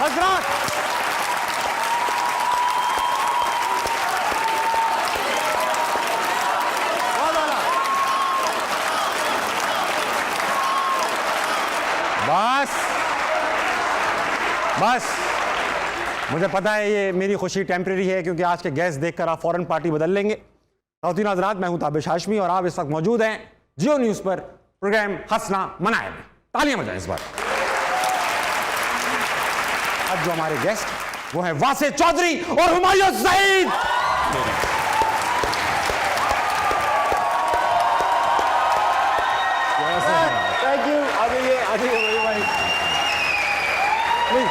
हजरात बस बस, मुझे पता है ये मेरी खुशी टेम्परेरी है क्योंकि आज के गेस्ट देखकर आप फौरन पार्टी बदल लेंगे। खातिन हज़रात, मैं हूं ताबिश हाशमी और आप इस वक्त मौजूद हैं जियो न्यूज़ पर प्रोग्राम हंसना मनाए में। तालियां बजाएं इस बार। अब जो हमारे गेस्ट वो हैं वासे चौधरी और हुमायूं सईद। Thank you. आ जाइए भाई प्लीज।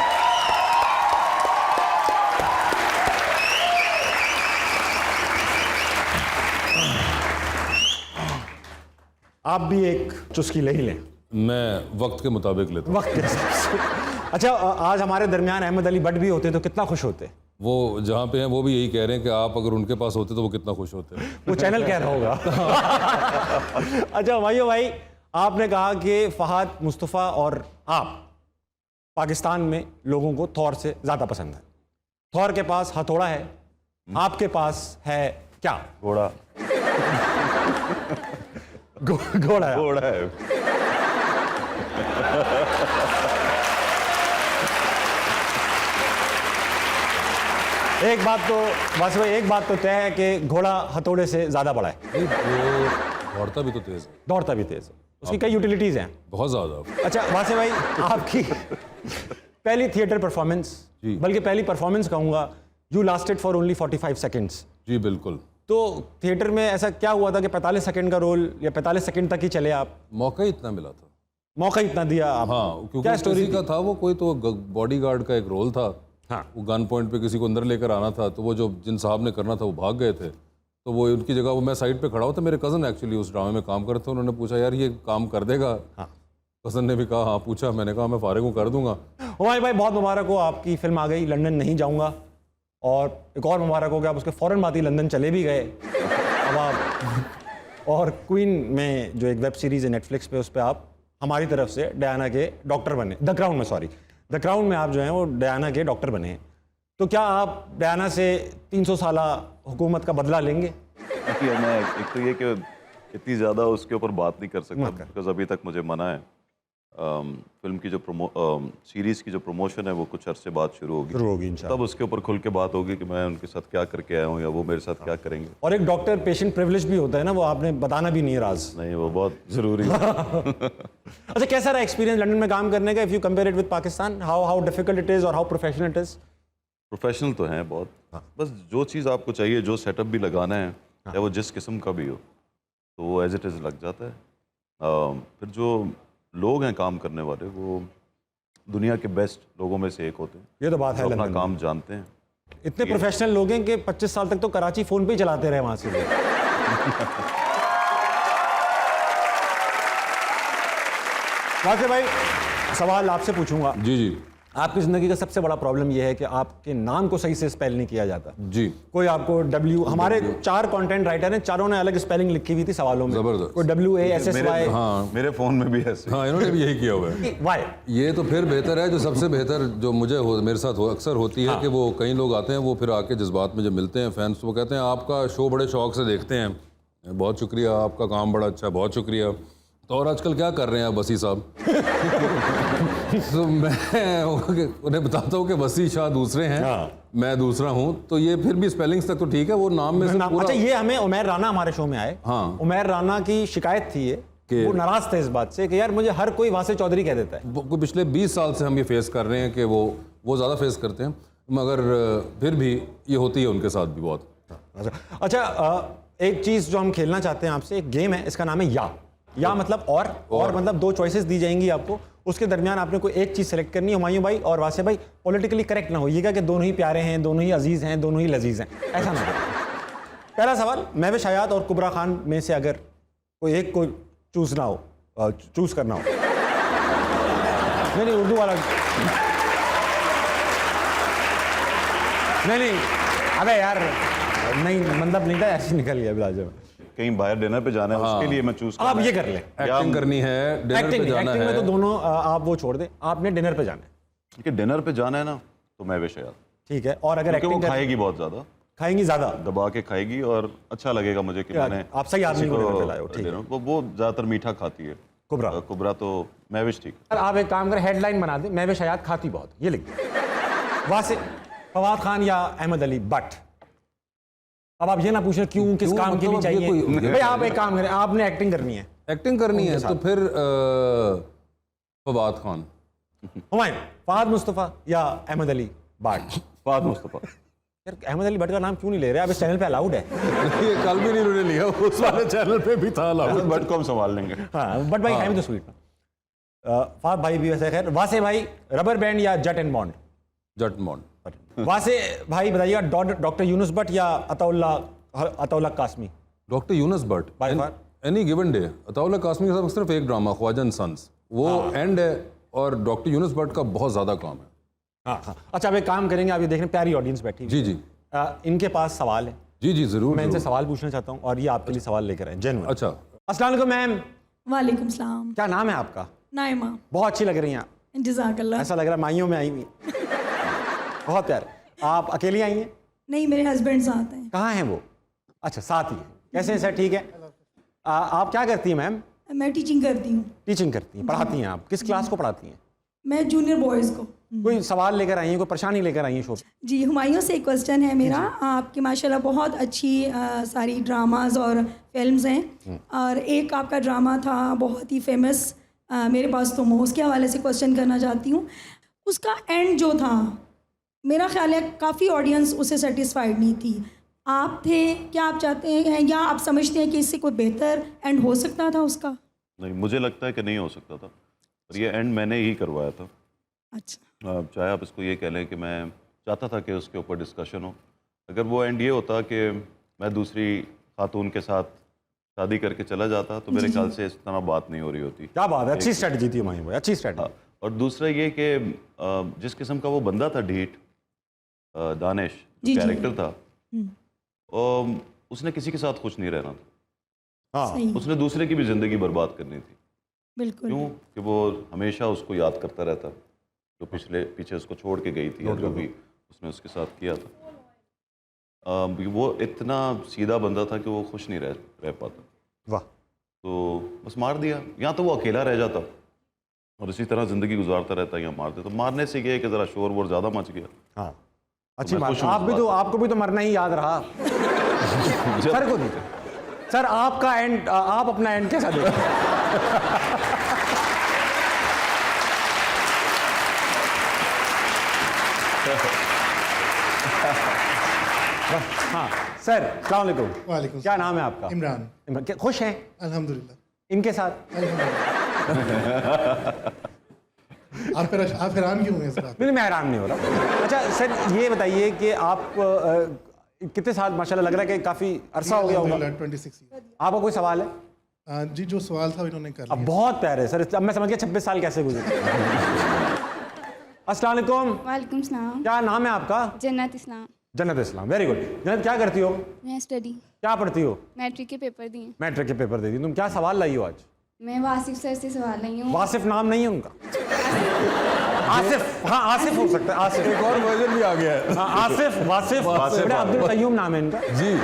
आप भी एक चुस्की ले ही लें। मैं वक्त के मुताबिक लेता हूँ। वक्त के हिसाब से। अच्छा, आज हमारे दरमियान अहमद अली भट्ट भी होते तो कितना खुश होते। वो जहाँ पे हैं वो भी यही कह रहे हैं कि आप अगर उनके पास होते तो वो कितना खुश होते। वो चैनल कह रहा होगा। अच्छा भाइयों, भाई आपने कहा कि फहद, मुस्तफ़ा और आप पाकिस्तान में लोगों को थौर से ज़्यादा पसंद है। थौर के पास हथौड़ा है, आपके पास है क्या? घोड़ा। घोड़ा है। घोड़ा है। एक बात तो बस भाई, एक बात तो तय है कि घोड़ा हथौड़े से ज़्यादा बड़ा है। वो दौड़ता भी तो तेज है। दौड़ता भी तेज है, उसकी कई यूटिलिटीज़ हैं। बहुत ज़्यादा। अच्छा वासे भाई, आपकी पहली थिएटर परफॉर्मेंस, बल्कि पहली परफॉर्मेंस कहूँगा, you lasted for only 45 seconds. जी बिल्कुल। तो थिएटर में ऐसा क्या हुआ था कि 45 सेकंड का रोल या 45 सेकंड तक ही चले आप? मौका ही इतना मिला था। मौका इतना दिया आप? हाँ, क्योंकि क्या स्टोरी का था वो, कोई तो बॉडीगार्ड का एक रोल था। हाँ। वो गन पॉइंट पे किसी को अंदर लेकर आना था, तो वो जो जिन साहब ने करना था वो भाग गए थे, तो वो उनकी जगह वो मैं साइड पे खड़ा हुआ था। मेरे कज़न एक्चुअली उस ड्रामे में काम करते थे। उन्होंने पूछा यार ये काम कर देगा? हाँ। कज़न ने भी कहा हाँ। पूछा, मैंने कहा मैं फारिग हूँ, कर दूंगा। हुमायूं भाई बहुत मुबारक हो, आपकी फिल्म आ गई लंदन नहीं जाऊंगा। और एक और मुबारक हो कि आप उसके फ़ौरन बाद ही लंदन चले भी गए। अब आप और क्वीन में जो एक वेब सीरीज़ है नेटफ्लिक्स पे, उस पर आप हमारी तरफ से डायना के डॉक्टर बने। द क्राउन में, सॉरी, द क्राउन में आप जो हैं वो डायना के डॉक्टर बने हैं। तो क्या आप डायना से 300 साल हुकूमत का बदला लेंगे? देखिए, मैं एक तो ये कि इतनी ज़्यादा उसके ऊपर बात नहीं कर सकता बिकॉज अभी तक मुझे मना है। फिल्म की जो सीरीज़ की जो प्रमोशन है वो कुछ अरसे बाद शुरू होगी इंशाल्लाह। तब उसके ऊपर खुल के बात होगी कि मैं उनके साथ क्या करके आया हूँ या वो मेरे साथ क्या करेंगे। और एक डॉक्टर पेशेंट प्रिविलेज भी होता है ना, वो आपने बताना भी नहीं है राज। नहीं, वो बहुत ज़रूरी है। अच्छा, कैसा रहा एक्सपीरियंस लंदन में काम करने का? If you compare it with Pakistan, how difficult it is और how professional it is? Professional तो हैं बहुत। बस जो चीज़ आपको चाहिए, जो सेटअप भी लगाना है, या वो जिस किस्म का भी हो, तो वो एज इट इज़ लग जाता है। फिर जो लोग हैं काम करने वाले, वो दुनिया के बेस्ट लोगों में से एक होते हैं। ये तो बात है। अपना काम जानते हैं। इतने प्रोफेशनल लोग हैं कि 25 साल तक तो कराची फ़ोन पे ही चलाते रहे वहाँ से। वासे भाई, सवाल आपसे पूछूंगा। जी जी। आपकी ज़िंदगी का सबसे बड़ा प्रॉब्लम यह है कि आपके नाम को सही से स्पेल नहीं किया जाता। जी। कोई आपको हमारे 4 कंटेंट राइटर हैं, चारों ने अलग स्पेलिंग लिखी हुई थी सवालों में। जबरदस्त। कोई WASSY। हाँ, मेरे फ़ोन में भी ऐसे। हाँ, इन्होंने भी यही किया हुआ है। वाई? ये तो फिर बेहतर है। जो सबसे बेहतर जो मेरे साथ अक्सर होती है कि वो कई लोग आते हैं, वो फिर आके जज्बात में जब मिलते हैं फैंस, वो कहते हैं आपका शो बड़े शौक से देखते हैं, बहुत शुक्रिया, आपका काम बड़ा अच्छा है, बहुत शुक्रिया। तो और आजकल क्या कर रहे हैं आप वसी साहब? तो मैं उन्हें बताता हूँ कि वसी शाह दूसरे हैं, मैं दूसरा हूँ। तो ये फिर भी स्पेलिंग्स तक तो ठीक है, वो नाम में से पूरा। अच्छा, ये हमें उमैर राना हमारे शो में आए। हाँ। उमैर राना की शिकायत थी ये कि वो नाराज थे इस बात से कि यार मुझे हर कोई वासे चौधरी कह देता है। वो पिछले 20 साल से हम ये फेस कर रहे हैं कि वो ज़्यादा फेस करते हैं, मगर फिर भी ये होती है उनके साथ भी बहुत। अच्छा, एक चीज़ जो हम खेलना चाहते हैं आपसे, एक गेम है, इसका नाम है या मतलब और मतलब 2 चॉइसेस दी जाएंगी आपको, उसके दरमियान आपने कोई एक चीज़ सेलेक्ट करनी है। हुमायूं भाई और वासे भाई, पॉलिटिकली करेक्ट ना होइएगा कि दोनों ही प्यारे हैं, दोनों ही अजीज़ हैं, दोनों ही लजीज हैं, ऐसा ना हो। पहला सवाल, महविश हयात और कुबरा खान में से अगर कोई एक को चूज़ करना हो। नहीं, उर्दू वाला नहीं, अबे यार नहीं, मतलब नहीं था, ऐसे निकल गया बिलाजे में। कहीं बाहर डिनर पे जाना है, उसके लिए मैं चूज आप ये कर लें। एक्टिंग करनी है, डिनर पे जाना है। एक्टिंग में तो दोनों आप वो छोड़ दें, आपने डिनर पे जाना है। कि डिनर पे जाना है ना तो महविश हयात, ठीक है। और अगर क्योंकि वो एक्टिंग खाएगी बहुत ज़्यादा, खाएंगी ज़्यादा, दबा के खाएगी और अच्छा लगेगा मुझे कि मैंने आप सही आदमी को किसी dinner पे लाए हो, ठीक है। dinner- वो ज़्यादातर मीठा खाती है। कुबरा। कुबरा तो महविश ठीक है। आप एक काम करें, हेडलाइन बना दें, महविश हयात खाती बहुत, ये लिख दें। वासिफ, फवाद खान या अहमद अली बट। अब आप ये ना पूछें क्यों, किस क्यों, काम के लिए मतलब ये चाहिए। कोई- भाई आप एक काम करें, आपने एक्टिंग करनी है। एक्टिंग करनी है तो फिर फवाद खान। हुमायूं, फवाद मुस्तफ़ा या अहमद अली बट। फवाद मुस्तफ़ा। यार अहमद अली बट का नाम क्यों नहीं ले रहे? आप इस चैनल पे अलाउड है। ये कल भी नहीं उन्होंने लिया, उस वाले चैनल पे भी था अलाउड। बट को हम संभाल लेंगे। हाँ, बट भाई है भी तो स्वीट ना। फवाद भाई भी वैसे खैर। वासे भाई, रबर बैंड या जट एंड बॉन्ड। जट मॉन्ड। वासे भाई बताइएगा, डॉक्टर यूनुस भट्ट या Ataullah Qasmi. Doctor Yunus Bhatt By far. Any given day. Ataullah Qasmi के साथ सिर्फ एक ड्रामा ख्वाजा एंड सन्स, वो एंड है, और डॉक्टर यूनुस भट्ट का बहुत ज़्यादा काम है। हाँ हाँ। अच्छा, अब एक काम करेंगे, आप ये देख रहे हैं प्यारी ऑडियंस बैठी हुई जी जी है। इनके पास सवाल है, जी जी ज़रूर मैं इनसे ज़रूर। सवाल पूछना चाहता हूँ और ये आपके लिए सवाल लेकर आए जेन्युइन। अच्छा, अस्सलाम वालेकुम मैम, वालेकुम सलाम। क्या नाम है आपका? नाइमा। बहुत अच्छी लग रही हैं आप, जज़ाकल्लाह। ऐसा लग रहा है माइयों में आई हुई। बहुत प्यारे। आप अकेली आई हैं? नहीं, मेरे हस्बैंड साथ हैं। कहाँ हैं वो? अच्छा, साथ ही है। कैसे हैं सर? ठीक है। आप क्या करती हैं मैम? मैं टीचिंग करती हूँ। टीचिंग करती हैं, पढ़ाती हैं आप? किस क्लास को पढ़ाती हैं? मैं जूनियर बॉयज़ को। कोई सवाल लेकर आई हैं, कोई परेशानी लेकर आई हैं शो पे? जी, हुमायूं से एक क्वेश्चन है मेरा। आपकी माशाल्लाह बहुत अच्छी सारी ड्रामाज और फिल्म्स हैं, और एक आपका ड्रामा था बहुत ही फेमस, मेरे पास तुम हो, उसके हवाले से क्वेश्चन करना चाहती हूँ। उसका एंड जो था, मेरा ख्याल है काफ़ी ऑडियंस उससे सेटिस्फाइड नहीं थी। आप थे, क्या आप चाहते हैं या आप समझते हैं कि इससे कोई बेहतर एंड हो सकता था उसका? नहीं, मुझे लगता है कि नहीं हो सकता था, और ये एंड मैंने ही करवाया था। अच्छा। चाहे आप इसको ये कह लें कि मैं चाहता था कि उसके ऊपर डिस्कशन हो। अगर वो एंड ये होता कि मैं दूसरी खातून के साथ शादी करके चला जाता तो मेरे ख्याल से इस तरह बात नहीं हो रही होती। क्या बात है, अच्छी स्ट्रेटजी थी हुमायूं भाई, अच्छी स्ट्रेटजी। और दूसरा ये कि जिस किस्म का वो बंदा था ढीठ, दानिश जी, जी। कैरेक्टर था, उसने किसी के साथ खुश नहीं रहना था। हाँ, सही। उसने दूसरे की भी ज़िंदगी बर्बाद करनी थी। बिल्कुल। क्यों? कि वो हमेशा उसको याद करता रहता, जो पीछे उसको छोड़ के गई थी, या जो भी उसने उसके साथ किया था। वो इतना सीधा बंदा था कि वो खुश नहीं रह पाता, वाह। तो बस मार दिया। या तो वो अकेला रह जाता और इसी तरह ज़िंदगी गुजारता रहता, या मार देता। तो मारने से ये कि ज़रा शोर वोर ज़्यादा मच गया। हाँ, अच्छी मैं बात। खुश हूँ आप इस भी बात तो, से। आपको भी तो मरना ही याद रहा। सर को दीजिए। सर आपका एंड, आप अपना एंड कैसा देखते? हाँ सर, अस्सलाम वालेकुम। वालेकुम क्या नाम है आपका? इमरान। इमरान। क्या खुश हैं अल्हम्दुलिल्लाह। इनके साथ? आप हैरान क्यों हैं इस बात? नहीं, मैं हैरान नहीं हो रहा। अच्छा सर, ये बताइए कि आप कितने साल, माशाल्लाह लग रहा है कि काफ़ी अरसा हो गया होगा। 26 आपका कोई सवाल है? जी, जो सवाल था इन्होंने कर अब लिया। बहुत प्यारे सर, अब मैं समझ गया 26 साल कैसे गुजरे। अस्सलाम वालेकुम। वालेकुम सलाम। क्या नाम है आपका? जन्नत इस्लाम। जन्नत इस्लाम, वेरी गुड। जन्नत क्या करती हो? मैं स्टडी क्या पढ़ती हो? मैट्रिक के पेपर दिए। मैट्रिक के पेपर दे दी। तुम क्या सवाल लाई हो आज? मैं वासिफ सर से सवाल लाई हूँ। वासिफ नाम नहीं है उनका? आसिफ, हाँ आसिफ हो सकता है, आसिफ। एक और वर्जन भी आ गया है। हाँ, आसिफ, वासिफ, बेटा अब्दुल कयूम नाम है इनका। जी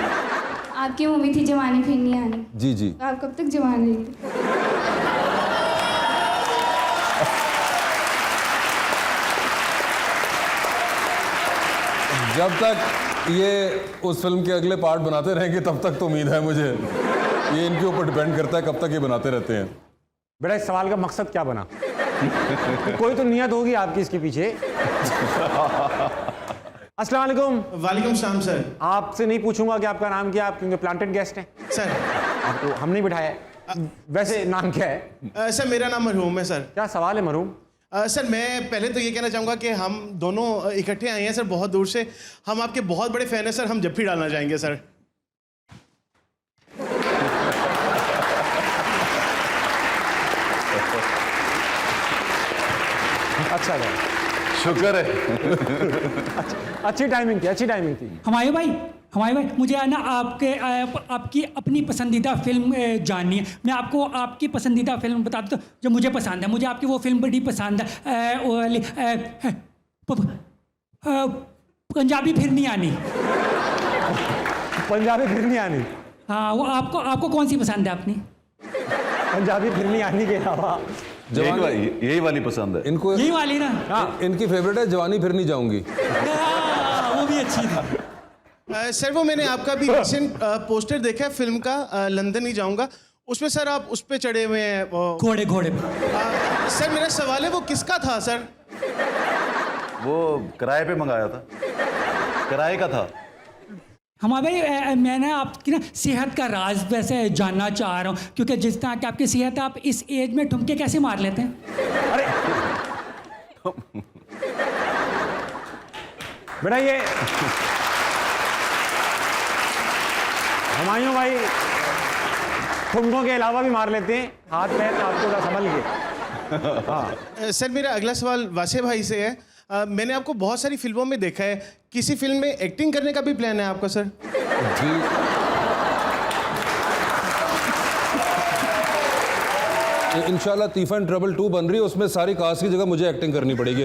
आपकी मूवी थी जवानी फिर नहीं आनी, जी जी। तो आप कब तक जवान रहेंगे? जब तक ये उस फिल्म के अगले पार्ट बनाते रहेंगे तब तक तो उम्मीद है मुझे। ये इनके ऊपर डिपेंड करता है कब तक ये बनाते रहते हैं। बेटा इस सवाल का मकसद क्या बना? कोई तो नियत होगी आपकी इसके पीछे। अस्सलाम वालेकुम। वालेकुम सलाम सर। आपसे नहीं पूछूंगा कि आपका नाम क्या है, आप क्योंकि प्लांटेड गेस्ट हैं, सर आपको हम नहीं बिठाया है। वैसे नाम क्या है? सर मेरा नाम मरहूम है सर। क्या सवाल है मरहूम? सर मैं पहले तो ये कहना चाहूँगा कि हम दोनों इकट्ठे आए हैं सर बहुत दूर से। हम आपके बहुत बड़े फ़ैन हैं सर, हम जफ्फी डालना चाहेंगे सर। अच्छा था, शुक्र है। अच्छी टाइमिंग थी, अच्छी टाइमिंग थी। हुमायूं भाई, हमारे भाई मुझे है ना आपकी अपनी पसंदीदा फिल्म जाननी है। मैं आपको आपकी पसंदीदा फिल्म बता दूँ जो मुझे पसंद है। मुझे आपकी वो फिल्म बड़ी पसंद है, वो वाली पंजाबी फिर नहीं आनी। पंजाबी फिर नहीं आनी। हाँ, वो आपको कौन सी पसंद है अपनी? पंजाबी फिर नहीं आनी के अलावा यही वाली पसंद है इनको, यही वाली ना? इनकी फेवरेट है जवानी फिर नहीं जाऊंगी। वो भी अच्छी थी। सर वो मैंने आपका भी रिसेंट पोस्टर देखा है फिल्म का, लंदन नहीं जाऊंगा, उसमें सर आप उस पे चढ़े हुए हैं घोड़े घोड़े। सर मेरा सवाल है वो किसका था सर? वो किराए पे मंगाया था, किराए का था। हमारे भाई मैं ना आपकी ना सेहत का राज वैसे जानना चाह रहा हूँ, क्योंकि जिस तरह की आपकी सेहत है, आप इस एज में ठुमके कैसे मार लेते हैं? अरे बेटा ये हुमायूं भाई ठुमकों के अलावा भी मार लेते हैं, हाथ पैर आपको का संभल के। हाँ सर मेरा अगला सवाल वासे भाई से है। मैंने आपको बहुत सारी फिल्मों में देखा है, किसी फिल्म में एक्टिंग करने का भी प्लान है आपका सर? जी इंशाल्लाह तीफन ट्रबल 2 बन रही है, उसमें सारी कास्ट की जगह मुझे एक्टिंग करनी पड़ेगी।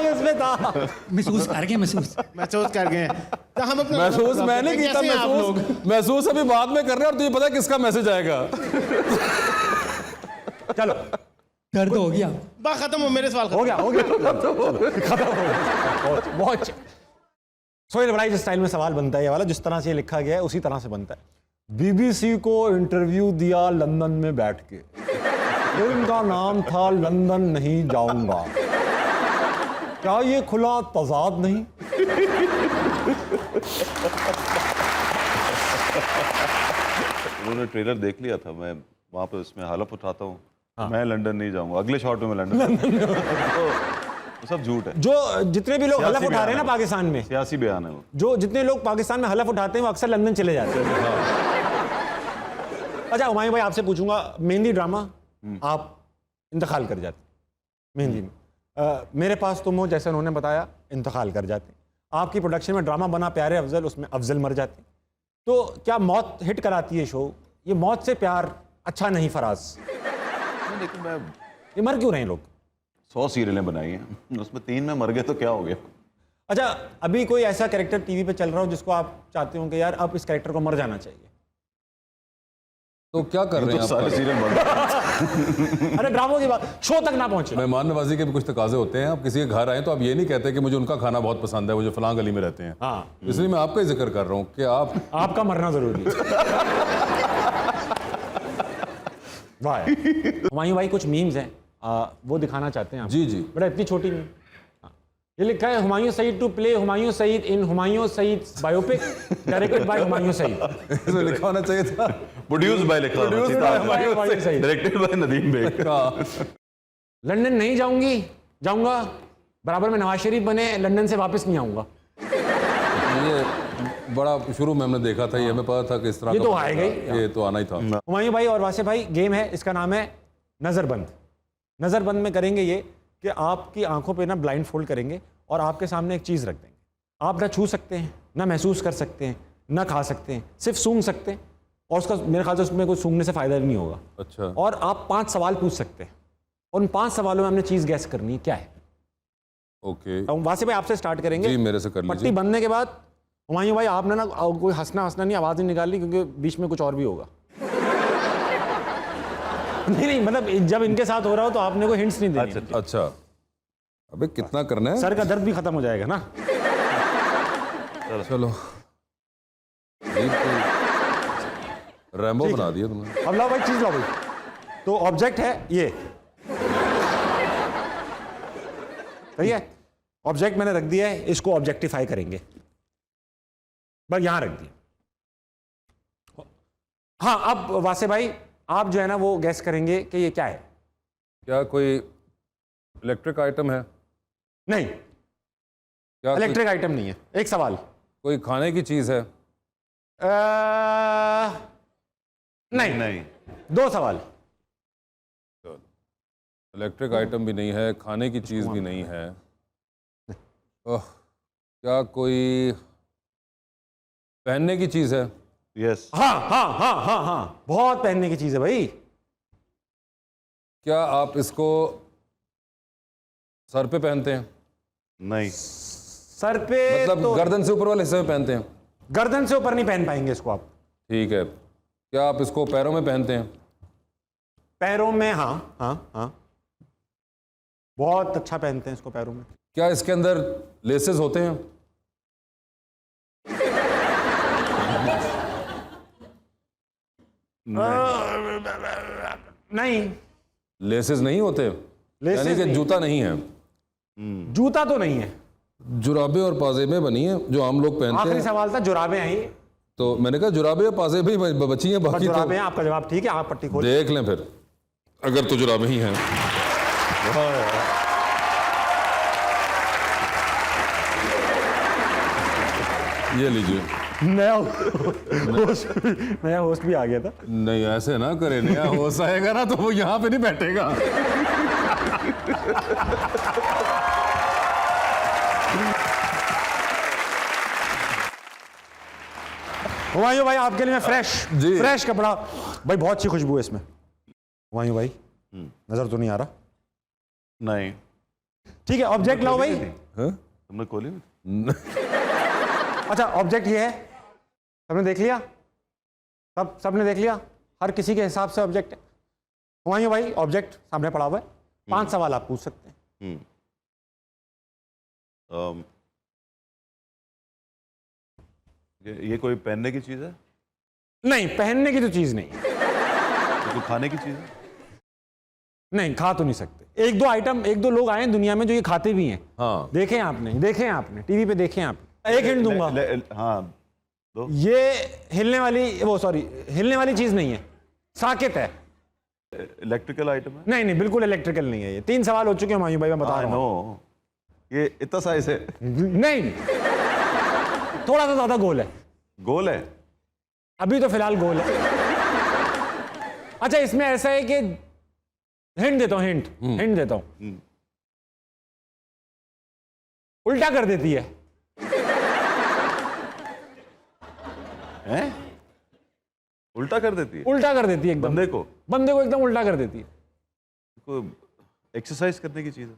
ये उसमें था। महसूस कर गए? महसूस कर गए हैं तो हम अपना महसूस मैंने किया था, कैसे हैं आप लोग? महसूस अभी बाद में कर रहे हैं और तुझे पता है किसका मैसेज आएगा। चलो दर्द हो गया। बा खत्म हो, मेरे सवाल हो गया हो गया खत्म हो गया। बहुत सोहेल बड़ाई स्टाइल में सवाल बनता है ये वाला, जिस तरह से ये लिखा गया है उसी तरह से बनता है। बीबीसी को इंटरव्यू दिया लंदन में बैठ के, फिल्म का नाम था लंदन नहीं जाऊंगा, क्या ये खुला तजाद नहीं? उन्होंने ट्रेलर देख लिया था, मैं वहाँ पे उसमें हलफ उठाता हूँ मैं लंदन नहीं जाऊंगा, अगले शॉट में मैं लंदन तो सब झूठ है। जो जितने भी लोग हलफ सियासी उठा रहे हैं ना बयान है। पाकिस्तान में, सियासी बयान है वो। जो जितने लोग पाकिस्तान में हलफ उठाते हैं वो अक्सर लंदन चले जाते हैं। अच्छा हुमायूं भाई आपसे पूछूंगा, मेहंदी ड्रामा आप इंतकाल कर जाते, मेहंदी में मेरे पास तुम हो जैसे उन्होंने बताया इंतकाल कर जाते, आपकी प्रोडक्शन में ड्रामा बना प्यारे अफजल, उसमें अफजल मर जाते, तो क्या मौत हिट कराती है शो? ये मौत से प्यार अच्छा नहीं फराज? लेकिन मैं ये मर क्यों रहे हैं लोग? 100 सीरियलें बनाई हैं, उसमें 3 में मर गए तो क्या हो गया? अच्छा अभी कोई ऐसा कैरेक्टर टीवी पे चल रहा हो जिसको आप चाहते हो कि यार अब इस कैरेक्टर को मर जाना चाहिए? तो क्या कर रहे तो हैं सारे आप? सीरियल बन अरे ड्रामों की बात, शो तक ना पहुंचे। मेहमान नवाजी के भी कुछ तकाजे होते हैं। आप किसी के घर आए तो आप ये नहीं कहते कि मुझे उनका खाना बहुत पसंद है, वो जो फलां गली में रहते हैं। हाँ इसलिए मैं आपका ही जिक्र कर रहा हूँ कि आपका मरना जरूरी है। वाह हुमायूं भाई कुछ मीम्स हैं, वो दिखाना चाहते हैं आप? जी जी बड़ा इतनी छोटी मीम, ये लिखा है Humayun Saeed to play Humayun Saeed in Humayun Saeed biopic directed by Humayun Saeed. इसमें लिखा होना चाहिए था प्रोड्यूस बाय लिखा होना Produced चाहिए by था। Humayun Saeed. Directed by Nadeem Baig. London नहीं जाऊंगा बराबर में नवाज शरीफ बने, लंदन से वापस नहीं आऊंगा। ये बड़ा शुरू में हमने देखा था, ये हमें पता था कि इस तरह ये का तो बनेगा। आएगा ही। ये तो आना ही था। हुमायूं भाई और वासे भाई गेम है, इसका नाम है नज़रबंद। नज़रबंद में करेंगे ये कि आपकी आंखों पे ना ब्लाइंड फोल्ड करेंगे और आपके सामने एक चीज़ रख देंगे, आप ना छू सकते हैं, ना महसूस कर सकते हैं, ना खा सकते हैं, सिर्फ सूंघ सकते हैं, और उसका मेरे ख्याल से उसमें कोई सूंघने से फ़ायदा नहीं होगा। अच्छा और आप 5 सवाल पूछ सकते हैं, उन 5 सवालों में हमने चीज़ गैस करनी है क्या है। ओके तो वासे भाई आपसे स्टार्ट करेंगे। जी मेरे से कर पट्टी लीजिए। बनने के बाद हुमायूं भाई आपने ना कोई हंसना नहीं, आवाज़ नहीं निकालनी, क्योंकि बीच में कुछ और भी होगा। नहीं मतलब जब इनके साथ हो रहा हो तो आपने कोई हिंट्स नहीं देनी। अच्छा अबे कितना करना है? सर का दर्द भी खत्म हो जाएगा ना। चलो रैम्बो बना दिया तुमने। अब लाओ भाई चीज लाओ भाई। तो ऑब्जेक्ट है ये, सही है? ऑब्जेक्ट मैंने रख दिया है, इसको ऑब्जेक्टिफाई करेंगे, बस यहां रख दिया। हाँ अब वासे भाई आप जो है ना वो गैस करेंगे कि ये क्या है। क्या कोई इलेक्ट्रिक आइटम है? नहीं क्या इलेक्ट्रिक आइटम नहीं है। एक सवाल। कोई खाने की चीज है? नहीं 2 सवाल। इलेक्ट्रिक आइटम भी नहीं है, खाने की चीज भी नहीं है। क्या कोई पहनने की चीज़ है? यस। हाँ हाँ हाँ हाँ हाँ, बहुत पहनने की चीज है भाई। क्या आप इसको सर पे पहनते हैं? नहीं। सर पे मतलब तो गर्दन से ऊपर वाले हिस्से में पहनते हैं? गर्दन से ऊपर नहीं पहन पाएंगे इसको आप। ठीक है। क्या आप इसको पैरों में पहनते हैं? पैरों में, हाँ हाँ हाँ, बहुत अच्छा पहनते हैं इसको पैरों में। क्या इसके अंदर लेसेस होते हैं? नहीं, लेसेस नहीं होते? लेसेस यानी कि नहीं। जूता नहीं है? जूता तो नहीं है। जुराबे और पाजेबे बनी है जो आम लोग पहनते आखिरी हैं। सवाल था, जुराबे आई। तो मैंने कहा जुराबे और पाजेबे ही बची हैं, बाकी जुराबे तो हैं, आपका जवाब ठीक है, आप पट्टी खोल। देख लें फिर, अगर तो जुराबे ही हैं। ये लीजिए। नया होस्ट भी आ गया था। नहीं ऐसे ना करे, नया होश आएगा ना तो वो यहाँ पे नहीं बैठेगा। हुमायूं भाई आपके लिए मैं जी। फ्रेश कपड़ा भाई, बहुत अच्छी खुशबू है इसमें। हुमायूं भाई नजर तो नहीं आ रहा? नहीं। ठीक है, ऑब्जेक्ट लाओ भाई। हाँ? तुमने खोली नहीं? अच्छा, ऑब्जेक्ट ये है, सबने देख लिया? सबने देख लिया, हर किसी के हिसाब से ऑब्जेक्ट है। हुमायूं भाई ऑब्जेक्ट सामने पड़ा हुआ है, 5 सवाल आप पूछ सकते हैं। ये कोई पहनने की चीज़ है? नहीं, पहनने की तो चीज नहीं है। ये कोई खाने की चीज़ है? नहीं, खा तो नहीं सकते। एक दो लोग आए हैं दुनिया में जो ये खाते भी हैं। हाँ। देखे हैं आपने टीवी पे देखे हैं आपने। एक हिंट दूंगा, हाँ दो। ये हिलने वाली चीज नहीं है, साकेत है। इलेक्ट्रिकल आइटम है? नहीं, बिल्कुल इलेक्ट्रिकल नहीं है। ये 3 सवाल हो चुके हैं हुमायूं भाई, मैं बता रहा हूँ। नो, ये इतना साइज है? नहीं, थोड़ा सा ज्यादा गोल है। गोल है? अभी तो फिलहाल गोल है। अच्छा, इसमें ऐसा है कि हिंट देता हूं, उल्टा कर देती है। हैं? उल्टा कर देती है? उल्टा कर देती है एकदम, बंदे को एकदम उल्टा कर देती है। कोई एक्सरसाइज करने की चीज़ है?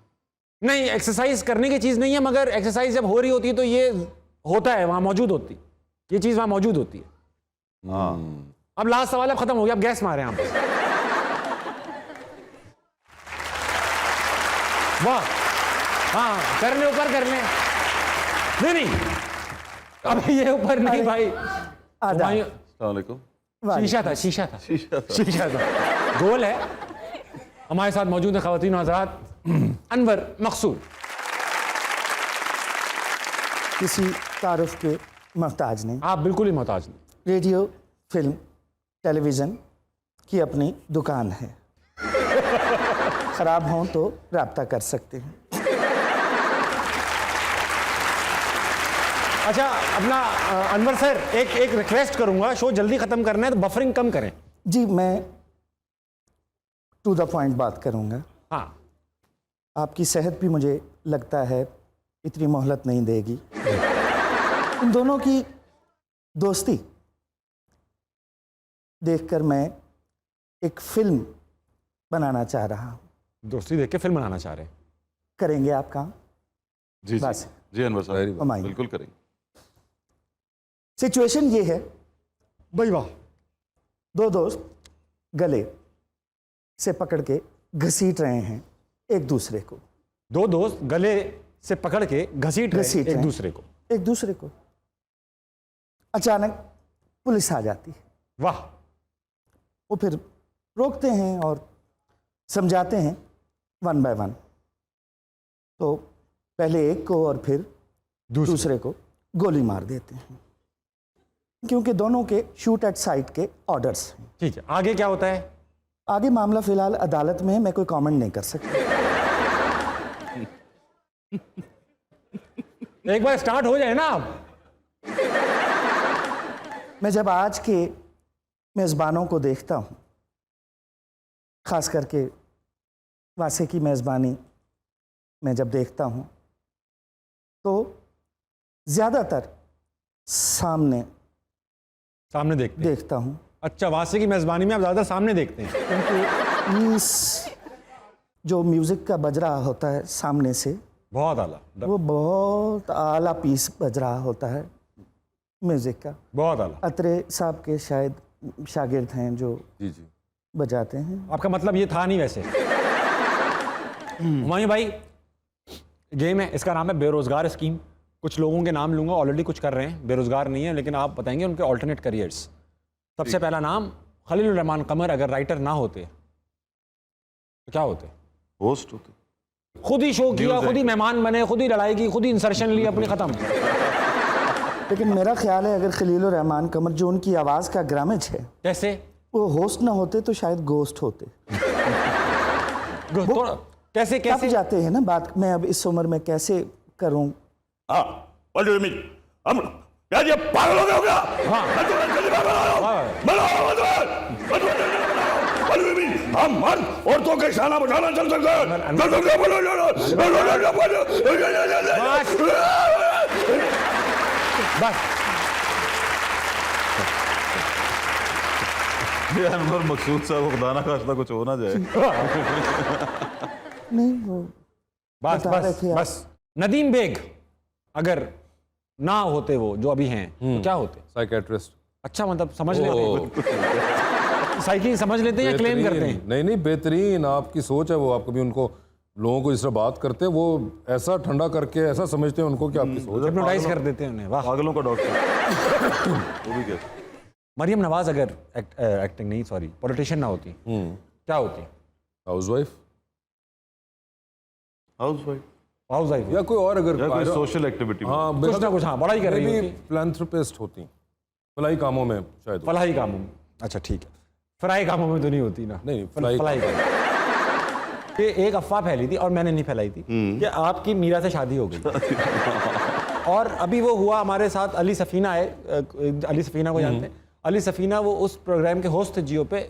नहीं, एक्सरसाइज करने की चीज नहीं है, मगर एक्सरसाइज जब हो रही होती है तो ये होता है, वहां मौजूद होती, ये चीज वहां मौजूद होती है। हाँ। अब लास्ट सवाल अब खत्म हो गया, अब गैस मारे आप। वाह, हाँ, कर ले ऊपर, कर ले। नहीं, अब ये ऊपर नहीं भाई, अस्सलाम वालेकुम। शीशा था, गोल है। हमारे साथ मौजूद है ख़वातीन हज़रात, अनवर मकसूद। किसी तारुफ के मोहताज नहीं। आप बिल्कुल ही मोहताज नहीं। रेडियो, फिल्म, टेलीविज़न की अपनी दुकान है। ख़राब हों तो राब्ता कर सकते हैं। अच्छा, अपना अनवर सर, एक रिक्वेस्ट करूंगा, शो जल्दी खत्म करना है तो बफरिंग कम करें। जी, मैं टू द पॉइंट बात करूंगा। हाँ, आपकी सेहत भी मुझे लगता है इतनी मोहलत नहीं देगी। इन दोनों की दोस्ती देखकर मैं एक फिल्म बनाना चाह रहा हूँ। दोस्ती देख के फिल्म बनाना चाह रहे हैं? करेंगे आप काम? जी बस। जी अनवर साहब, हुमायूं। बिल्कुल करेंगे। सिचुएशन ये है, भाई वाह, 2 दोस्त गले से पकड़ के घसीट रहे हैं एक दूसरे को। 2 दोस्त गले से पकड़ के घसीट रहे हैं एक दूसरे को। अचानक पुलिस आ जाती है। वाह। वो फिर रोकते हैं और समझाते हैं 1 बाय 1। तो पहले एक को और फिर दूसरे को गोली मार देते हैं, क्योंकि दोनों के शूट एट साइट के ऑर्डर्स हैं। ठीक है, आगे क्या होता है? आगे मामला फिलहाल अदालत में है, मैं कोई कमेंट नहीं कर सकता। एक बार स्टार्ट हो जाए ना आप। मैं जब आज के मेज़बानों को देखता हूँ, ख़ास करके वासे की मेज़बानी मैं जब देखता हूँ, तो ज़्यादातर सामने सामने देखते हैं। देखता हूँ, अच्छा, वासे की मेजबानी में आप ज़्यादा सामने देखते हैं। क्योंकि इस जो म्यूज़िक का बज रहा होता है सामने से, बहुत आला, वो बहुत आला पीस बज रहा होता है म्यूज़िक का। बहुत आला। अत्रे साहब के शायद शागिर्द हैं जो जी जी। बजाते हैं। आपका मतलब ये था नहीं वैसे। हुमायूं भाई, गेम है, इसका नाम है बेरोजगार स्कीम। कुछ लोगों के नाम लूंगा, ऑलरेडी कुछ कर रहे हैं, बेरोजगार नहीं है, लेकिन आप बताएंगे उनके ऑल्टरनेट करियर्स। सबसे पहला नाम खलीलुर रहमान कमर। अगर राइटर ना होते तो क्या होते? होस्ट होते। खुद ही शो किया, खुद ही मेहमान बने, खुद ही लड़ाई की, खुद ही इंसर्शन ली अपनी, खत्म। लेकिन मेरा ख्याल है अगर खलीलुर रहमान कमर, जो उनकी आवाज़ का ग्रामेज है, कैसे? वो होस्ट ना होते तो शायद गोस्ट होते। कैसे तब कैसे जाते हैं ना बात। मैं अब इस उम्र में कैसे करूं? What do you mean? यार ये पागल हो गया? मैं तुम्हें जल्दी What do you mean? हम मर्द औरतों के शाना बजाना चल सकते हैं। बस ये अनवर मकसूद साहब को खुदा ना खास्ता कुछ हो ना जाए। नहीं, वो बस बता रहे बस थे आप। बस। नदीम बेग अगर ना होते, वो जो अभी हैं, तो क्या होते? साइकेट्रिस्ट। अच्छा, मतलब समझ लेते हैं, साइकी समझ लेते हैं या क्लेम करते हैं? नहीं नहीं, बेहतरीन आपकी सोच है वो। आप कभी उनको लोगों को इस तरह बात करते हैं, वो ऐसा ठंडा करके ऐसा समझते हैं उनको कि आपकी सोच है। हिप्नोटाइज कर देते हैं उन्हें। वाह। पागलों का डॉक्टर। वो भी क्या? मरियम नवाज अगर एक्टिंग नहीं, सॉरी, पॉलिटिशियन ना होती, क्या होती? हाउसवाइफ। हाउसवाइफ हाउस वाइफ या कोई और अगर या कोई सोशल एक्टिविटी। हाँ, कुछ ना कुछ, हाँ, बड़ा ही कर रही होती। फिलैंथ्रोपिस्ट होती, फलाई कामों में शायद। फलाही कामों में। अच्छा ठीक है, फराई कामों में तो नहीं होती ना। नहीं, फलाई काम। ये एक अफवाह फैली थी और मैंने नहीं फैलाई थी कि आपकी मीरा से शादी हो गई। और अभी वो हुआ हमारे साथ, अली सफीना है, अली सफीना को जानते हैं? अली सफीना वो उस प्रोग्राम के होस्ट थे जियो पे,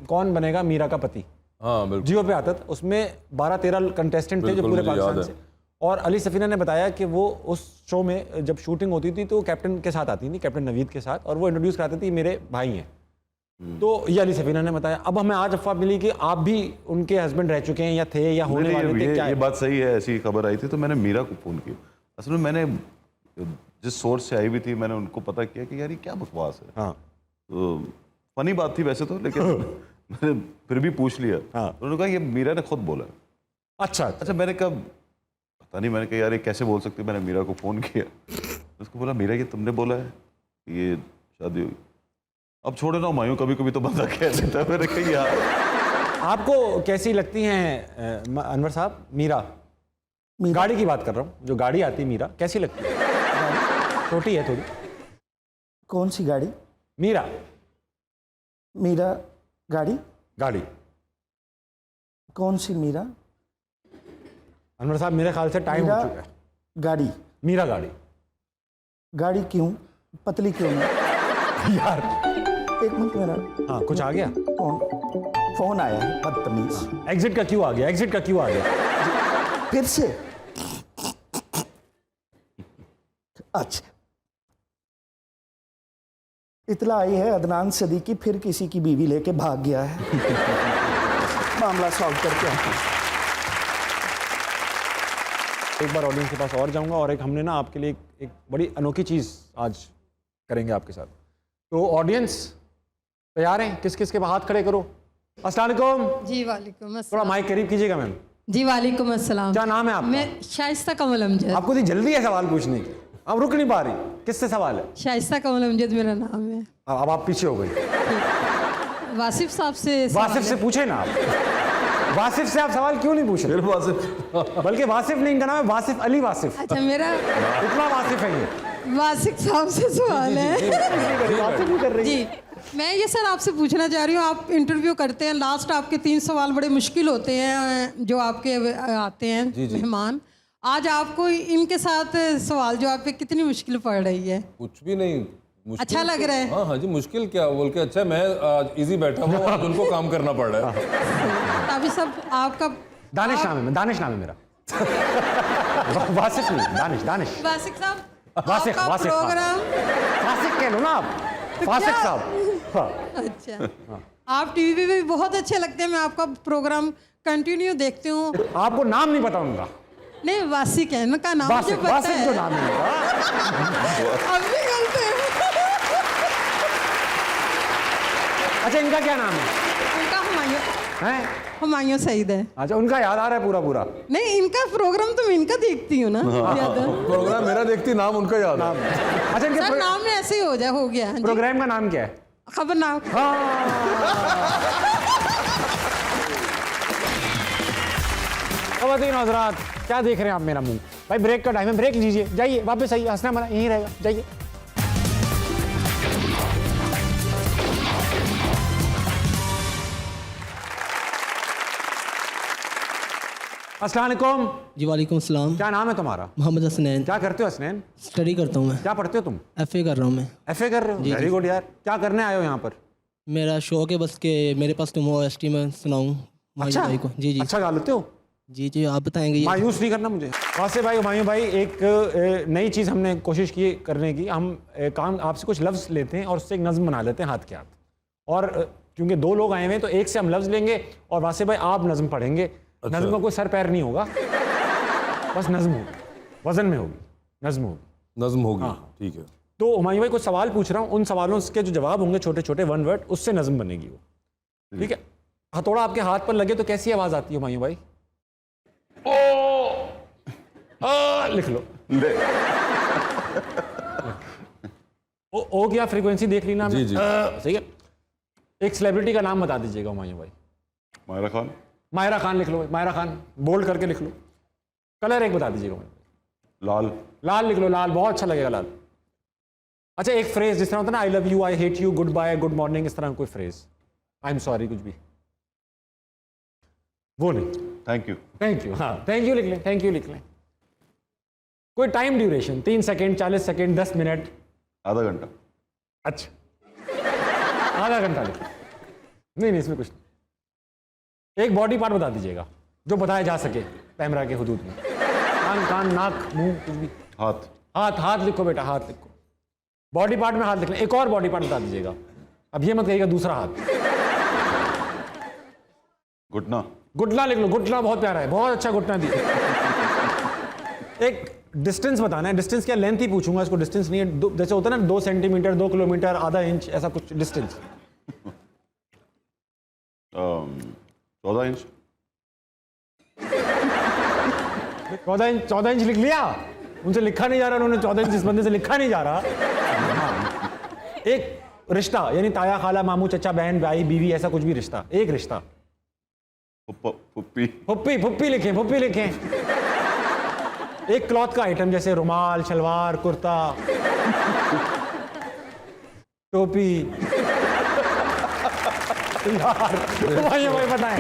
कौन बनेगा मीरा का पति। हाँ बिल्कुल, जियो पे आता था, उसमें 12-13 कंटेस्टेंट थे जो पूरे पाकिस्तान से। और अली सफीना ने बताया कि वो उस शो में जब शूटिंग होती थी तो वो कैप्टन के साथ आती थी, कैप्टन नवीद के साथ, और वो इंट्रोड्यूस कराती थी मेरे भाई हैं। तो ये अली सफीना ने बताया। अब हमें आज अफवाह मिली कि आप भी उनके हस्बैंड रह चुके हैं या थे या होने वाले थे। क्या ये बात सही है, ऐसी खबर आई थी तो मैंने मीरा को फोन किया। असल में मैंने जिस सोर्स से आई हुई थी, मैंने उनको पता किया कि यार ये क्या बकवास है। हाँ, तो फनी बात थी वैसे तो, लेकिन मैंने फिर भी पूछ लिया। हाँ। उन्होंने कहा ये मीरा ने खुद बोला। अच्छा, मैंने कहा पता नहीं, मैंने कहा यार ये कैसे बोल सकती। मैंने मीरा को फ़ोन किया, उसको बोला मीरा ये तुमने बोला है ये शादी हुई। अब छोड़ो ना हुमायूं, कभी कभी तो बंदा कह देता है। मैंने कहा यार। आपको कैसी लगती हैं अनवर साहब मीरा? गाड़ी की बात कर रहा हूँ, जो गाड़ी आती है मीरा, कैसी लगती है? छोटी है थोड़ी। कौन सी गाड़ी? मीरा। मीरा गाड़ी? गाड़ी कौन सी मीरा? अनवर साहब मेरे ख्याल से टाइम हो चुका है। गाड़ी? मीरा गाड़ी। गाड़ी क्यों? पतली क्यों नहीं? यार एक मिनट मेरा। हाँ, कुछ आ गया? फोन आया है, बदतमीज। एग्जिट का क्यों आ गया? एग्जिट का क्यों आ गया? फिर से? अच्छा, इतला आई है अदनान सदीकी फिर किसी की बीवी लेके भाग गया है। मामला सॉल्व करके आते हैं। एक बार ऑडियंस के पास और जाऊंगा, और एक हमने ना आपके लिए एक बड़ी अनोखी चीज़ आज करेंगे आपके साथ। तो ऑडियंस तैयार हैं? किस किस के हाथ खड़े करो। अस्सलाम वालेकुम। जी वालेकुम थोड़ा अस्सलाम। माइक करीब कीजिएगा मैम। जी वालेकुम अस्सलाम। क्या नाम है आपका? मैं शाइस्ता कमल अमजद। आपको इतनी जल्दी है सवाल पूछने की, आप रुक नहीं पा रही। किससे सवाल है? शाइस्ता कमल अमजद मेरा नाम है। अब आप पीछे हो गई। वासिफ साहब से सवाल वासिफ से है। पूछे ना आप। वासिफ से आप सवाल क्यों नहीं पूछे? बल्कि वासिफ नहीं, इनका नाम है वासिफ अली वासिफ। अच्छा, मेरा इतना वासिफ है ये। वासिफ साहब से सवाल है। जी, मैं ये सर आपसे पूछना चाह रही हूँ, आप इंटरव्यू करते हैं, लास्ट आपके 3 सवाल बड़े मुश्किल होते हैं जो आपके आते हैं मेहमान। आज आपको इनके साथ सवाल जवाब पे कितनी मुश्किल पड़ रही है? कुछ भी नहीं मुश्किल। अच्छा लग रहा है? हाँ हाँ जी, मुश्किल क्या बोल के। अच्छा, मैं आज इजी बैठा हूँ, आज उनको काम करना पड़ रहा है। अभी सब आपका दानिश नाम है, दानिश नाम है मेरा। वासिफ नहीं, दानिश। वासिफ साहब, वासिफ, आपका वासिफ, प्रोग्राम वासिफ कह लो ना आप। फासिक साहब। हाँ। अच्छा, आप टीवी पे भी बहुत अच्छे लगते हैं, मैं आपका प्रोग्राम कंटिन्यू देखती हूँ। आपको नाम नहीं पता उनका? नहीं, वासिक है उनका नाम, मुझे वासिक, पता वासिक है। जो नाम है उनका। अब भी गलते हैं। अच्छा, इनका क्या नाम है? उनका हुमायूं, हैं? हुमायूं सईद है। अच्छा, उनका याद आ रहा है पूरा पूरा? नहीं, इनका प्रोग्राम तो मैं इनका देखती हूँ ना ज्यादा। प्रोग्राम मेरा देखती, नाम उनका याद है। अच्छा, इनके सर नाम में ऐसे ही हो गया। हाँ जी। प्रोग्राम का नाम क्या है? खबरनाक। ख़वातीन हज़रात, क्या देख रहे हैं आप मेरा मुंह? भाई ब्रेक का टाइम है, ब्रेक लीजिए, जाइए वापस आइए, हंसना मना यहीं रहेगा, जाइए। अस्सलाम वालेकुम। जी वालेकुम सलाम। क्या नाम है तुम्हारा? मोहम्मद हसनैन। क्या करते हो हसनैन? स्टडी करता हूँ मैं। क्या पढ़ते हो तुम? एफए कर रहा हूँ मैं। एफए कर रहे हो? वेरी गुड यार। क्या करने आए हो यहाँ पर? मेरा शौक है बस के मेरे पास तुम OST में सुनाऊँ अच्छा भाई को। जी जी अच्छा गा लेते हो? जी जी, आप बताएंगे ये। मायूस नहीं करना मुझे। वासे भाई, हुमायूं भाई, एक नई चीज़ हमने कोशिश की करने की। हम काम आपसे कुछ लफ्ज़ लेते हैं और उससे एक नज़म बना लेते हैं हाथ के हाथ। और क्योंकि दो लोग आए हुए हैं तो एक से हम लफ्ज़ लेंगे और वासे भाई आप नज़म पढ़ेंगे। अच्छा। नज़म का कोई सर पैर नहीं होगा, बस नज़म होगी, वज़न में होगी, नज़म होगी। नज़म होगी, हाँ। ठीक है। तो हुमायूं भाई कुछ सवाल पूछ रहा हूँ, उन सवालों के जो जवाब होंगे छोटे छोटे 1 वर्ड, उससे नज़म बनेगी वो। ठीक है? हथौड़ा आपके हाथ पर लगे तो कैसी आवाज़ आती है हुमायूं भाई? लिख लो। ओ क्या फ्रीक्वेंसी देख ली ना हमने? जी, जी। सही है। एक सेलिब्रिटी का नाम बता दीजिएगा हुमायूं भाई। मायरा खान। मायरा खान लिख लो, मायरा खान बोल्ड करके लिख लो। कलर एक बता दीजिएगा हुमायूं भाई। लाल। लाल लिख लो, लाल बहुत अच्छा लगेगा लाल। अच्छा, एक फ्रेज जिस तरह होता है ना, I love you, I hate you, goodbye, good morning, इस तरह कोई फ्रेज, आई एम सॉरी, कुछ भी वो नहीं। Thank you. थैंक यू, हाँ थैंक यू लिख लें, थैंक यू लिख लें। कोई time duration 3 second, 40 second, 10 minute, आधा घंटा। अच्छा आधा घंटा लिख। नहीं इसमें कुछ नहीं। एक बॉडी पार्ट बता दीजिएगा जो बताया जा सके कैमरा के हुदूद में। कान, नाक, मुंह, कुछ भी। हाथ। हाथ, हाथ लिखो बेटा, हाथ लिखो। बॉडी पार्ट में हाथ लिख लें। एक और बॉडी पार्ट बता दीजिएगा। अब ये मत कहिएगा दूसरा हाथ। घुटना। घुटना लिख लो, घुटना बहुत प्यारा है, बहुत अच्छा घुटना दिया। एक डिस्टेंस बताना है, डिस्टेंस क्या, लेंथ ही पूछूंगा, इसको डिस्टेंस नहीं है, जैसे होता है ना 2 सेंटीमीटर, 2 किलोमीटर, आधा इंच, ऐसा कुछ डिस्टेंस। 14 इंच। 14 इंच लिख लिया? उनसे लिखा नहीं जा रहा, उन्होंने 14 इंच इस बंदे से लिखा नहीं जा रहा। एक रिश्ता यानी ताया, खाला, मामू, चचा, बहन, भाई, बीवी, ऐसा कुछ भी रिश्ता, एक रिश्ता। फुप्पी। फुप्पी, फुप्पी लिखें, फुप्पी लिखें। एक क्लॉथ का आइटम जैसे रुमाल, शलवार, कुर्ता, टोपी। यार भाई बताएं।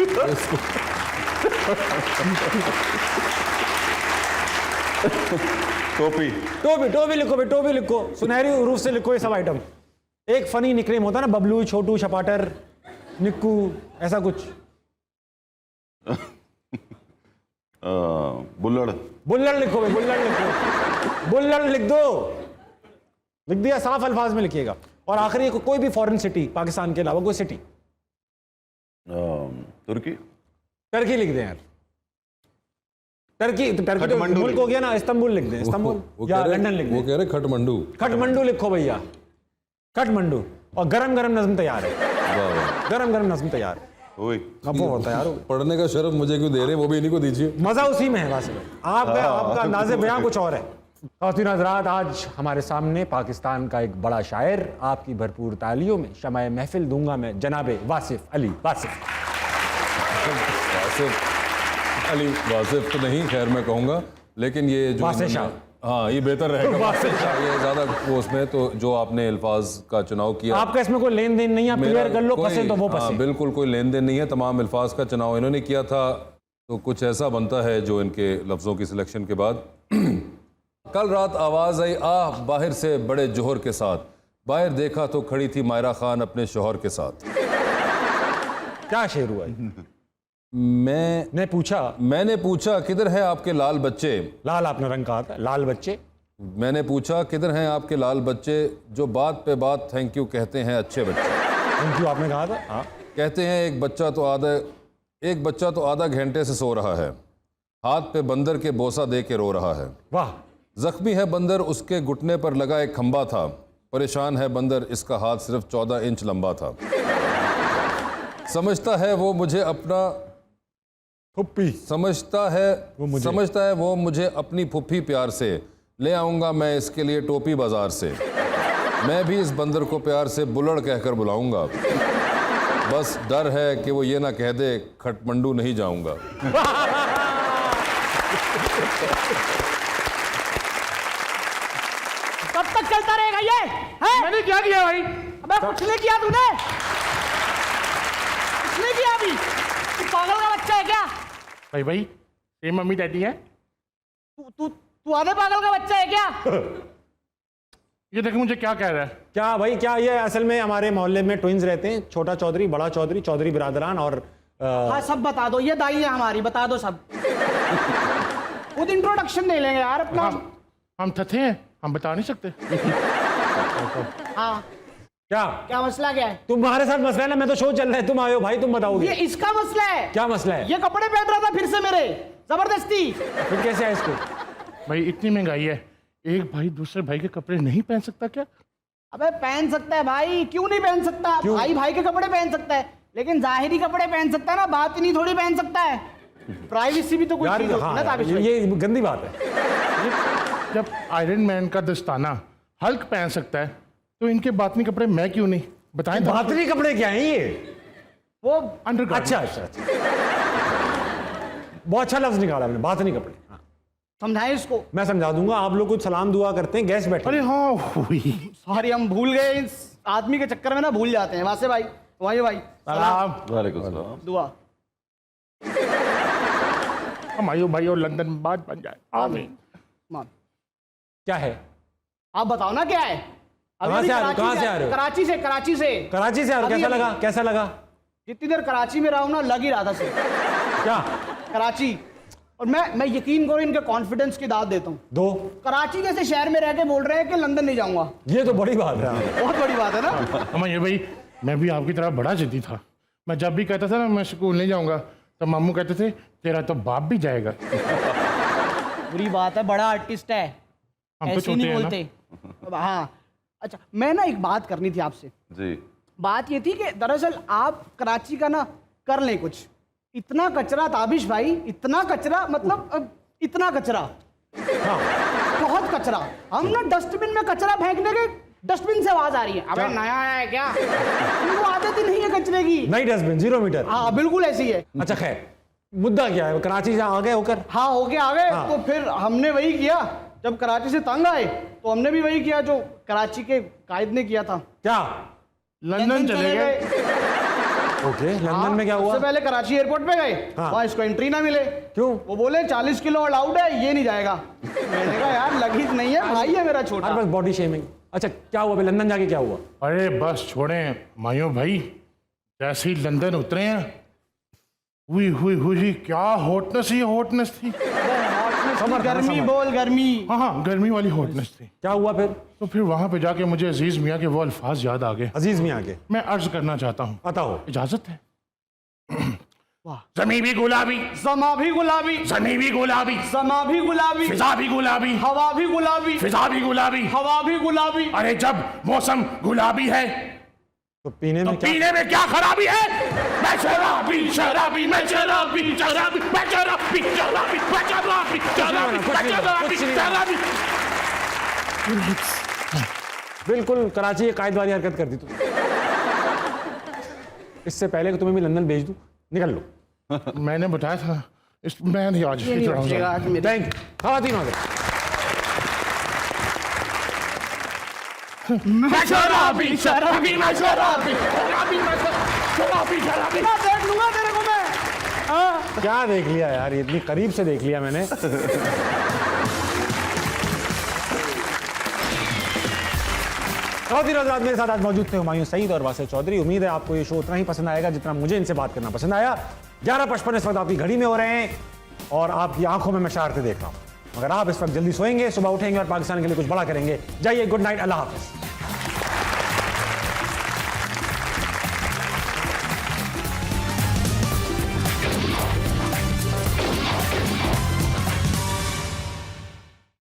टोपी। टोपी, टोपी लिखो भाई, टोपी लिखो, सुनहरी हरूफ से लिखो ये सब आइटम। एक फनी निकनेम होता है ना, बबलू, छोटू, छपाटर, निक्कू, ऐसा कुछ। बुल्लड़। बुल्लड़ लिखो भाई, बुल्लड़ लिखो, बुल्लड़ लिख दो। लिख दिया, साफ अल्फाज में लिखिएगा। और आखिरी कोई भी फॉरेन सिटी, पाकिस्तान के अलावा कोई सिटी। तुर्की। टर्की लिख दें यार। टर्की तो मुल्क हो गया ना, इस्तांबुल लिख दें, इस्तांबुल या लंदन लिख दें। वो कह रहे खटमंडू। खटमंडू लिखो भैया, खटमंडू। और गरम गरम नज़म तैयार है, गरम गरम नज़म तैयार है। अब वो होता है यार, पढ़ने का शर्फ मुझे क्यों दे रहे हैं, वो भी इन्हीं को दीजिए। मजा उसी में है वासिफ। आपका अंदाज़े बयां कुछ और है। ख़वातीन हज़रात, आज हमारे सामने पाकिस्तान का एक बड़ा शायर, आपकी भरपूर तालियों में शमाए महफिल दूंगा मैं, जनाबे वासिफ अली। वासिफ अली, वासिफ तो नहीं, खैर मैं कहूँगा, लेकिन ये जो वासिफ शाह, हाँ ये बेहतर रहेगा। ये ज़्यादा वो उसमें तो जो आपने अल्फाज का चुनाव किया, आपका इसमें कोई लेन देन नहीं है, क्लियर कर लो, फंसे तो वो फंसे। बिल्कुल कोई लेन देन नहीं है, तमाम अल्फाज का चुनाव इन्होंने किया था, तो कुछ ऐसा बनता है जो इनके लफ्ज़ों की सिलेक्शन के बाद। कल रात आवाज़ आई आह बाहर से बड़े जोहर के साथ, बाहर देखा तो खड़ी थी मायरा खान अपने शोहर के साथ। क्या शेर हुआ? मैंने पूछा किधर है आपके लाल बच्चे। लाल आपने रंग कहा था, लाल बच्चे। मैंने पूछा किधर हैं आपके लाल बच्चे जो बात पे बात थैंक यू कहते हैं अच्छे बच्चे। थैंक यू आपने कहा था। हाँ कहते हैं एक बच्चा तो आधा घंटे से सो रहा है, हाथ पे बंदर के बोसा दे के रो रहा है। वाह। जख्मी है बंदर, उसके घुटने पर लगा एक खंबा था, परेशान है बंदर, इसका हाथ सिर्फ 14 इंच लंबा था। समझता है वो मुझे अपना फुप्पी, समझता है वो मुझे अपनी फुफ्फी प्यार से, ले आऊँगा मैं इसके लिए टोपी बाजार से। मैं भी इस बंदर को प्यार से बुलड़ कहकर बुलाऊंगा, बस डर है कि वो ये ना कह दे खटमंडू नहीं जाऊंगा। कब तक चलता रहेगा ये? है? मैंने क्या किया भाई? अबे कुछ नहीं किया तूने, कुछ नहीं किया अभी। तू पागल का बच्चा है क्या? भाई ये मम्मी डैडी है। तू आधे पागल का बच्चा है क्या? ये देख मुझे क्या कह रहा है। क्या भाई क्या? ये असल में हमारे मोहल्ले में ट्विंस रहते हैं, छोटा चौधरी, बड़ा चौधरी, चौधरी बिरादरान और हाँ सब बता दो, ये दाई है हमारी, बता दो सब। खुद इंट्रोडक्शन नहीं लेंगे यार अपना। हम थथे हैं, हम बता नहीं सकते। हाँ क्या मसला क्या है? तुम्हारे साथ मसला है ना, मैं तो शो चल रहा है, तुम आए हो भाई, तुम बताओगे। ये इसका मसला है। क्या मसला है? ये कपड़े पहन रहा था फिर से मेरे, जबरदस्ती। फिर कैसे है इसको? भाई इतनी महंगाई है, एक भाई दूसरे भाई के कपड़े नहीं पहन सकता क्या? अबे पहन सकता है भाई, क्यों नहीं पहन सकता? भाई के कपड़े पहन सकता है, लेकिन जाहिरी कपड़े पहन सकता है ना, बात नहीं थोड़ी पहन सकता है। प्राइवेसी भी तो कोई चीज होती है ना ताबिश भाई। ये गंदी बात है। जब आयरन मैन का दस्ताना हल्क पहन सकता है तो इनके बातनी कपड़े मैं क्यों नहीं? बताएं। बातनी कपड़े क्या हैं ये? वो अच्छा। बहुत अच्छा लफ्ज निकाला मैंने, बातनी कपड़े। समझाएं इसको। मैं समझा दूंगा। आप लोग कुछ सलाम दुआ करते हैं, गेस्ट बैठे। अरे हाँ सॉरी, हम भूल गए, इस आदमी के चक्कर में ना भूल जाते हैं। वासे भाई, भाई सलाम। वालेकुम सलाम। दुआ। हमारे भाई और लंदन में बात बन जाए, आमीन। क्या है? आप बताओ ना क्या है? कहाँ से आ रहे हो? कराची से। कराची से आ रहे हो? कैसा लगा? जितनी देर कराची में रहा हूं ना, लग ही रहा था सिर्फ। क्या? कराची। और मैं यकीन करो इनके कॉन्फिडेंस की दाद देता हूँ। दो कराची जैसे शहर में रह के बोल रहे हैं कि लंदन नहीं जाऊंगा। ये तो बड़ी बात है। बहुत बड़ी बात है ना। हमारे भाई मैं भी आपकी तरह बड़ा जिद्दी था। मैं जब भी कहता था ना मैं स्कूल नहीं जाऊंगा तो मामू कहते थे तेरा तो बाप भी जाएगा। बुरी बात है, बड़ा आर्टिस्ट है, ऐसे नहीं बोलते। हाँ अच्छा, मैं ना एक बात करनी थी आपसे जी। बात ये थी कि दरअसल आप कराची का ना कर लें कुछ। इतना कचरा ताबिश भाई, इतना कचरा, मतलब इतना कचरा। हाँ। बहुत कचरा। हम ना डस्टबिन में कचरा फेंकने के, डस्टबिन से आवाज आ रही है। अबे नया है क्या? वो आदत ही नहीं है कचरे की। नई डस्टबिन 0 मीटर। हाँ बिल्कुल ऐसी है। अच्छा खैर, मुद्दा क्या है? कराची से आ गए होकर? हाँ होके आ गए। तो फिर हमने वही किया, जब कराची से तंग आए तो हमने भी वही किया जो कराची के कायद ने किया था। क्या? लंदन चले गए। ओके, लंदन में क्या हुआ? सबसे पहले कराची एयरपोर्ट पे गए। वहाँ इसको एंट्री ना मिले। क्यों? वो बोले 40 किलो अलाउड है, ये नहीं जाएगा। मैंने कहा यार लगेज नहीं है, भाई है मेरा छोटा। बस बॉडी शेमिंग। अच्छा क्या हुआ भाई, लंदन जाके क्या हुआ? अरे बस छोड़ें मायूं भाई, जैसे ही लंदन उतरे हैं हुई क्या हॉटनेस थी। गर्मी बोल, गर्मी। हाँ गर्मी वाली हॉटनेस थी। क्या हुआ फिर? तो फिर वहां पे जाके मुझे अजीज मियाँ के वो अल्फाज याद आ गए। अजीज मियाँ के? मैं अर्ज करना चाहता हूँ। बताओ। इजाजत है? ज़मीं भी गुलाबी, समा भी गुलाबी, ज़मीं भी गुलाबी, समा भी गुलाबी, फिजा भी गुलाबी, हवा भी गुलाबी, फिजा भी गुलाबी, हवा भी गुलाबी। अरे जब मौसम गुलाबी है तो पीने में क्या खराबी है? मैं शराबी शराबी मैं शराबी शराबी मैं शराबी शराबी मैं शराबी शराबी शराबी। बिल्कुल कराची की कायद वाली हरकत कर दी तू। इससे पहले कि तुम्हें भी लंदन भेज दूं, निकल लो। मैंने बताया था मैं नहीं आज थैंक खातिन आ गए। मैं शराबी शराबी मैं शराबी शराबी मैं शराबी शराबी देख लूंगा तेरे को मैं। क्या देख लिया यार, इतनी करीब से देख लिया मैंने। चौधरी हज़रात मेरे साथ आज मौजूद थे हुमायूं सईद और वासिफ चौधरी। उम्मीद है आपको ये शो उतना ही पसंद आएगा जितना मुझे इनसे बात करना पसंद आया। 11:55 इस वक्त आपकी घड़ी में हो रहे हैं और आपकी आंखों में मैं शरारतें देख रहा हूँ। मगर आप इस वक्त जल्दी सोएंगे, सुबह उठेंगे और पाकिस्तान के लिए कुछ बड़ा करेंगे। जाइए, गुड नाइट, अल्लाह हाफिज़।